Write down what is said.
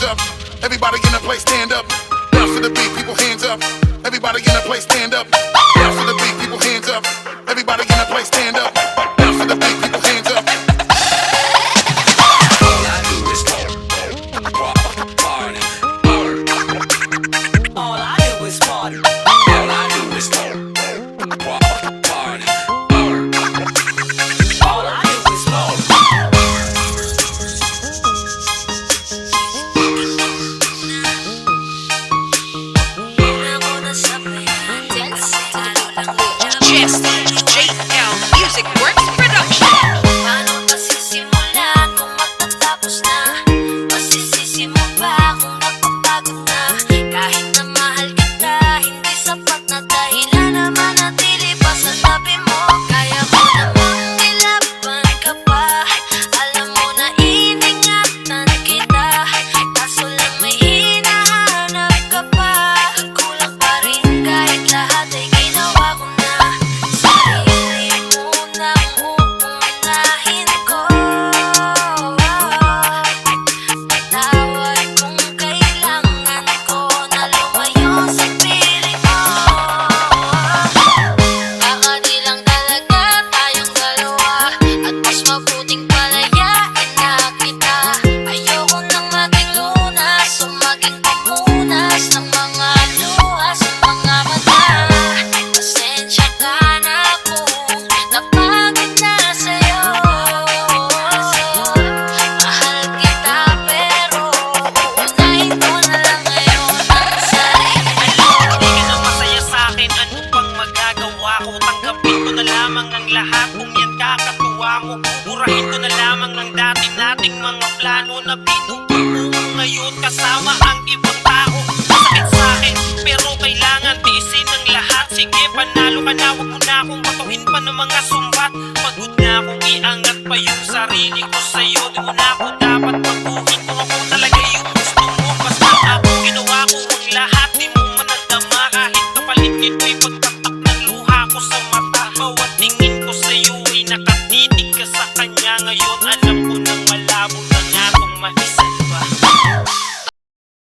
up. Everybody in the place stand up. Bounce to the beat, people hands up. Everybody in the place stand up. Bounce to the beat, people hands up. Everybody in the place stand up. Bounce to the beat, people hands up. All I do is party. All I do is party. All I do is party. All I do is party. Just JL Music Works Production. Paano masisimulan kung matatapos na? Masisisi mo ba kung napapagod na? Kahit na mahal kita, hindi sapat na dahilan na manatili pa sa tabi mo. Kaya ko namang nilaban ka pa. Alam mo na iningatan kita, kaso lang may hinahanap ka pa. Kulang pa rin kahit lahat ay ginawa ko na. Sarili mo nang uunahin ko. Patawad kung kailangan ko na lumayo sa piling mo. Baka di lang talaga tayong dalawa, at mas mabuting palayain na kita. Ayoko nang maging lunas o maging pamunas ng mga luha sa mga mata. Pasensya ka na kung napagod na sa'yo. Mahal kita pero uunahin ko na lang ngayon ang sarili ko. Hindi ka na masaya sa'kin, ano pang magagawa ko? Tanggapin ko na lamang ang lahat kung yan kakatuwa mo. Burahin ko na lamang ang dati nating mga plano na binubuo mo ngayon kasama ang ibang tao. Masakit sa'kin pero kailangan tiisin ang lahat. Sige, panalo ka na, wag mo na akong batuhin pa ng mga sumbat. Pagod na akong iangat pa yung sarili ko sa'yo. Di mo na ako dapat baguhin kung ako talaga yung gusto mo. Basta ako ginawa ko ang lahat, di mo manadama. Kahit kapalit nito'y pagtatak ng luha ko sa mata. Bawat tingin ko sa'yo ay nakatitig ka sa kanya ngayon.